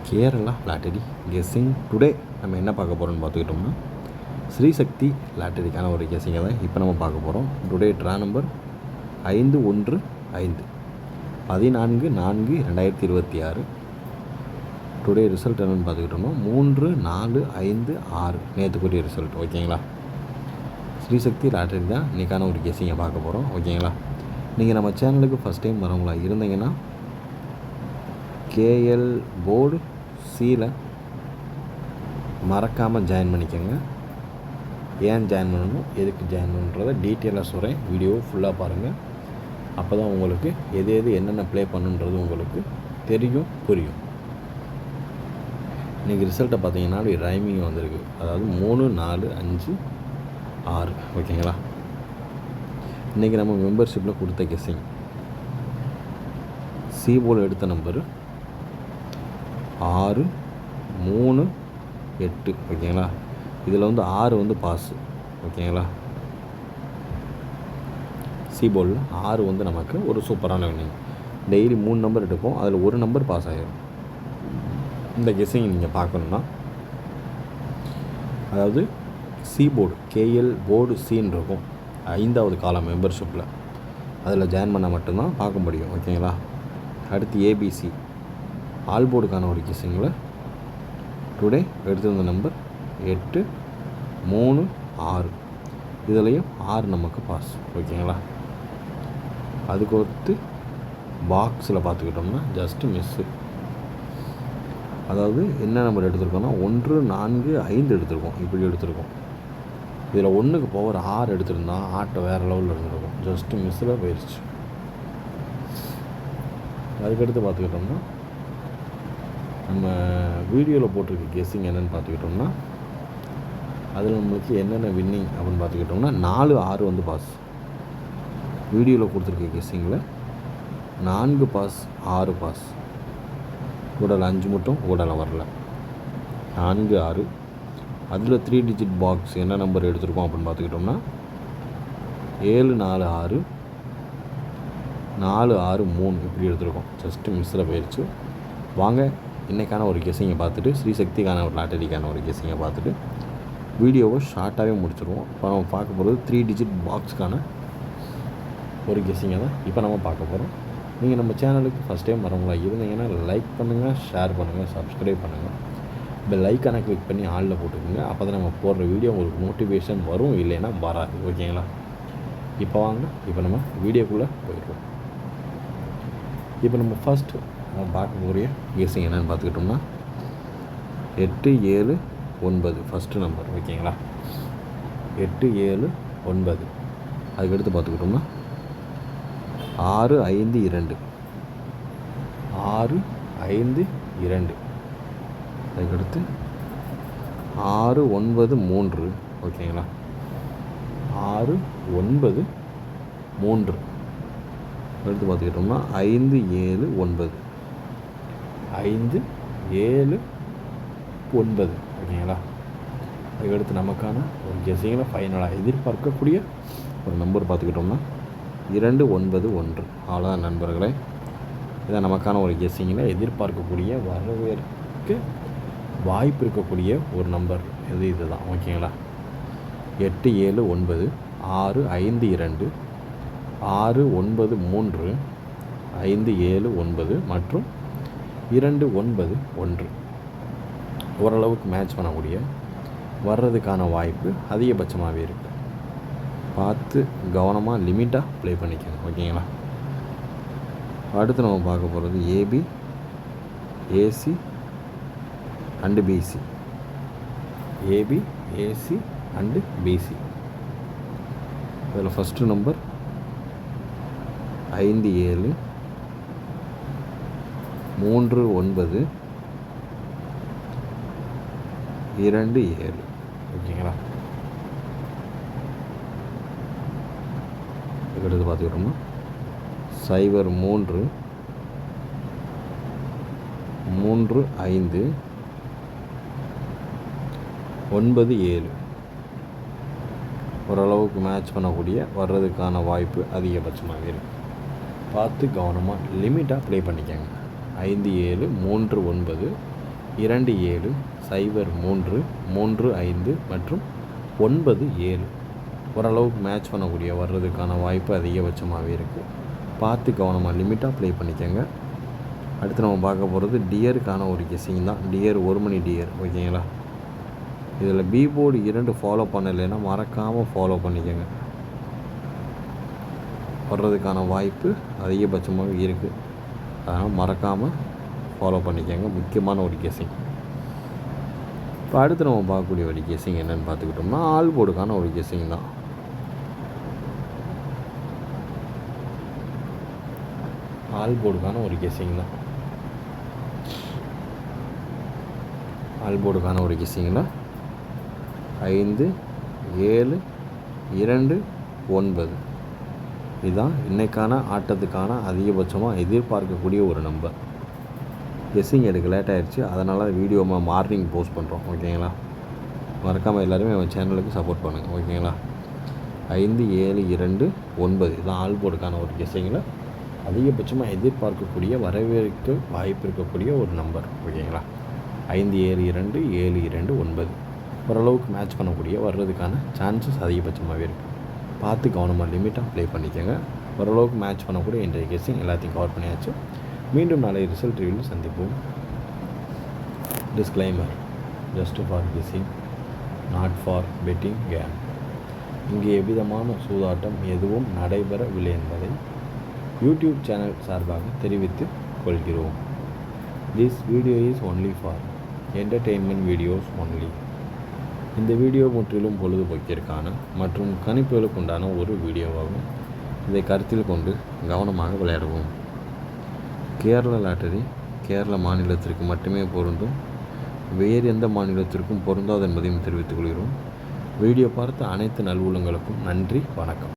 Kerala lottery guessing today நம்ம என்ன பார்க்க போகிறோம்னு பார்த்துக்கிட்டோம்னா ஸ்ரீசக்தி லாட்டரிக்கான ஒரு கெஸ்ஸிங்கை தான் இப்போ நம்ம பார்க்க போகிறோம். Today draw number 515 14/4/2026. Today result என்னென்னு பார்த்துக்கிட்டோம்னா 3, 4, 5, 6 நேற்றுக்குரிய ரிசல்ட். ஓகேங்களா, ஸ்ரீசக்தி லாட்டரி தான் இன்றைக்கான ஒரு கெஸ்ஸிங்கை பார்க்க போகிறோம். ஓகேங்களா, நீங்கள் நம்ம சேனலுக்கு ஃபஸ்ட் டைம் வரவங்களா இருந்தீங்கன்னா கேஎல் போர்டு சியில் மறக்காமல் ஜாயின் பண்ணிக்கோங்க. ஏன் ஜாயின் பண்ணணும், எதுக்கு ஜாயின் பண்ணுறதை டீட்டெயிலாக சொல்கிறேன். வீடியோவை ஃபுல்லாக பாருங்கள். அப்போ தான் உங்களுக்கு எது என்னென்ன ப்ளே பண்ணுன்றது உங்களுக்கு தெரியும், புரியும். இன்றைக்கி ரிசல்ட்டை பார்த்தீங்கன்னா ரைமிங் வந்திருக்கு. அதாவது 3, 4, 5, 6. ஓகேங்களா, இன்றைக்கி நம்ம மெம்பர்ஷிப்பில் கொடுத்த கெஸ்ஸிங் சி போல் எடுத்த நம்பரு 6, 3, 8. ஓகேங்களா, இதில் 6 பாஸு. ஓகேங்களா, சி போர்டில் 6 நமக்கு ஒரு சூப்பரான வின்னிங். டெய்லி 3 நம்பர் எடுப்போம், அதில் ஒரு நம்பர் பாஸ் ஆகிடும். இந்த கெஸ்ஸிங் நீங்கள் பார்க்கணுன்னா அதாவது சி போர்டு கேஎல் போர்டு சின்னு இருக்கும் 5வது காலம் மெம்பர்ஷிப்பில். அதில் ஜாயின் பண்ணால் மட்டும்தான் பார்க்க முடியும். ஓகேங்களா, அடுத்து ஏபிசி ஆல் போர்டுக்கான ஒரு கெஸ்ஸிங்கில் டுடே எடுத்திருந்த நம்பர் 8, 3, 6. இதுலேயும் 6 நமக்கு பாஸ். ஓகேங்களா, அதுக்கு ஒருத்து பாக்ஸில் பார்த்துக்கிட்டோம்னா ஜஸ்ட்டு மிஸ்ஸு. அதாவது என்ன நம்பர் எடுத்திருக்கோன்னா 1, 4, 5 எடுத்திருக்கோம். இப்படி எடுத்திருக்கோம். இதில் 1க்கு பவர் 6 எடுத்திருந்தா ஆட்டை வேறு லெவலில் இருந்திருக்கும். ஜஸ்ட்டு மிஸ்ஸில் போயிடுச்சு. அதுக்கடுத்து பார்த்துக்கிட்டோம்னா நம்ம வீடியோவில் போட்டிருக்க கெஸ்ஸிங் என்னென்னு பார்த்துக்கிட்டோம்னா அதில் நம்மளுக்கு என்னென்ன வின்னிங் அப்படின்னு பார்த்துக்கிட்டோம்னா 4, 6 பாஸ். வீடியோவில் கொடுத்துருக்க கெஸ்ஸிங்கில் 4 பாஸ், 6 பாஸ். ஊடலை 5 மட்டும் ஊடலை வரல. 4, 6. அதில் 3 டிஜிட் பாக்ஸ் என்ன நம்பர் எடுத்திருக்கோம் அப்படின்னு பார்த்துக்கிட்டோம்னா 7, 4, 6, 4, 6, 3 இப்படி எடுத்திருக்கோம். ஜஸ்ட்டு மிஸ்ஸில் போயிடுச்சு. வாங்க இன்றைக்கான ஒரு கெஸ்ஸிங்கை பார்த்துட்டு ஸ்ரீசக்திக்கான ஒரு லாட்டரிக்கான ஒரு கெஸ்ஸிங்கை பார்த்துட்டு வீடியோவை ஷார்ட்டாகவே முடிச்சிடுவோம். இப்போ நம்ம பார்க்க போகிறது 3 டிஜிட் பாக்ஸுக்கான ஒரு கெஸ்ஸிங்கை தான் இப்போ நம்ம பார்க்க போகிறோம். நீங்கள் நம்ம சேனலுக்கு ஃபஸ்ட் டைம் வரவங்களா இருந்தீங்கன்னா லைக் பண்ணுங்கள், ஷேர் பண்ணுங்கள், சப்ஸ்கிரைப் பண்ணுங்கள். இப்போ லைக்கான கிளிக் பண்ணி ஆளில் போட்டுக்கோங்க. அப்போ தான் நம்ம போடுற வீடியோ உங்களுக்கு மோட்டிவேஷன் வரும், இல்லைன்னா வராது. ஓகேங்களா, இப்போ வாங்க இப்போ நம்ம வீடியோக்குள்ளே போயிடுவோம். இப்போ நம்ம ஃபஸ்ட்டு நம்ம பார்க்க போகிற கெஸ்ஸிங் என்னென்னு பார்த்துக்கிட்டோம்னா 8, 7, 9 ஃபஸ்ட்டு நம்பர். ஓகேங்களா, 8, 7, 9. அதுக்கடுத்து பார்த்துக்கிட்டோம்னா 6, 5, 2. 6, 5, 2. அதுக்கடுத்து 6, 9, 3. ஓகேங்களா, 6, 9, 3. அடுத்து பார்த்துக்கிட்டோம்னா 5, 7, 9. 5, 7, 9. ஓகேங்களா, அதுக்கடுத்து நமக்கான ஒரு கெஸ்ஸிங்கில் ஃபைனலாக எதிர்பார்க்கக்கூடிய ஒரு நம்பர் பார்த்துக்கிட்டோம்னா 2, 9, 1. அவ்வளோதான் நண்பர்களே, இதை நமக்கான ஒரு கெஸ்ஸிங்கில் எதிர்பார்க்கக்கூடிய வரவேற்க வாய்ப்பு இருக்கக்கூடிய ஒரு நம்பர் இது தான். ஓகேங்களா, 8, 7, 9, 6, 5, 2, 6, 9, 3, 5, 7, 9 மற்றும் 2, 9, 1. ஓரளவுக்கு மேட்ச் பண்ணக்கூடிய வர்றதுக்கான வாய்ப்பு அதிகபட்சமாகவே இருக்குது. பார்த்து கவனமாக லிமிட்டாக ப்ளே பண்ணிக்கோங்க. ஓகேங்களா, அடுத்து நம்ம பார்க்க போகிறது AB, AC and BC. AB, AC and BC. அதில் ஃபஸ்ட்டு நம்பர் 5, 7, 3, 9, 2, 7. ஓகேங்களா, இதுக்கடுத்து பார்த்துக்கிட்டோம்னா 0, 3, 3, 5, 9, 7. ஓரளவுக்கு மேட்ச் பண்ணக்கூடிய வர்றதுக்கான வாய்ப்பு அதிகபட்சமாக இருக்குது. பார்த்து கவனமாக லிமிட்டாக ப்ளே பண்ணிக்கோங்க. 5, 7, 3, 9, 2703 35 மற்றும் 97 ஓரளவுக்கு மேட்ச் பண்ணக்கூடிய வர்றதுக்கான வாய்ப்பு அதிகபட்சமாகவே இருக்குது. பார்த்து கவனமாக லிமிட்டாக ப்ளே பண்ணிக்கோங்க. அடுத்து நம்ம பார்க்க போகிறது டியருக்கான ஒரு கெஸ்ஸிங் தான். டியர் 1 மணி டியர், ஓகேங்களா? இதில் பி போர்டு 2 ஃபாலோ பண்ணலைன்னா மறக்காமல் ஃபாலோ பண்ணிக்கோங்க. வர்றதுக்கான வாய்ப்பு அதிகபட்சமாக இருக்குது. அதனால் மறக்காமல் ஃபாலோ பண்ணிக்கோங்க. முக்கியமான ஒரு கெஸ்ஸிங். இப்போ அடுத்து நம்ம பார்க்கக்கூடிய ஒரு கெஸ்ஸிங் என்னென்னு பார்த்துக்கிட்டோம்னா ஆல் போர்டுக்கான ஒரு கெஸ்ஸிங் தான். ஆல் போர்டுக்கான ஒரு கெஸ்ஸிங் தான். ஆல் போர்டுக்கான ஒரு கெஸ்ஸிங்கில் 5 7 2 9 இதுதான் இன்றைக்கான ஆட்டத்துக்கான அதிகபட்சமாக எதிர்பார்க்கக்கூடிய ஒரு நம்பர். கெஸ்ஸிங் எடுக்க லேட் ஆகிடுச்சு, அதனால் வீடியோ மார்னிங் போஸ்ட் பண்ணுறோம், ஓகேங்களா? மறக்காமல் எல்லாருமே நம்ம சேனலுக்கு சப்போர்ட் பண்ணுங்கள், ஓகேங்களா? 5 7 2 9 இதுதான் ஆல் போர்டுக்கான ஒரு கெஸ்ஸிங்கில் அதிகபட்சமாக எதிர்பார்க்கக்கூடிய வரவேற்க வாய்ப்பு இருக்கக்கூடிய ஒரு நம்பர், ஓகேங்களா? 5 7 2 7 2 9 ஓரளவுக்கு மேட்ச் பண்ணக்கூடிய வர்றதுக்கான சான்சஸ் அதிகபட்சமாகவே இருக்குது. பார்த்து கவனமாக லிமிட்டாக ப்ளே பண்ணிக்கோங்க. ஓரளவுக்கு மேட்ச் பண்ணக்கூடிய இன்றைய கெஸ்ஸிங் எல்லாத்தையும் கவர் பண்ணியாச்சு. மீண்டும் நாளை ரிசல்ட் ரிவ்யூவில் சந்திப்போம். Disclaimer: just for guessing, not for betting game. இங்கே எவ்விதமான சூதாட்டம் எதுவும் நடைபெறவில்லை என்பதை யூடியூப் சேனல் சார்பாக தெரிவித்துக் கொள்கிறோம். This video is only for entertainment videos only. இந்த வீடியோ முற்றிலும் பொழுதுபோக்கிற்கான மற்றும் கணிப்புகளுக்கு உண்டான ஒரு வீடியோவாகும். இதை கருத்தில் கொண்டு கவனமாக விளையாடுவோம். கேரள லாட்டரி கேரள மாநிலத்திற்கு மட்டுமே பொருந்தும், வேறு எந்த மாநிலத்திற்கும் பொருந்தாது என்பதையும் தெரிவித்துக் கொள்கிறோம். வீடியோ பார்த்த அனைத்து நல்வுள்ளங்களுக்கும் நன்றி, வணக்கம்.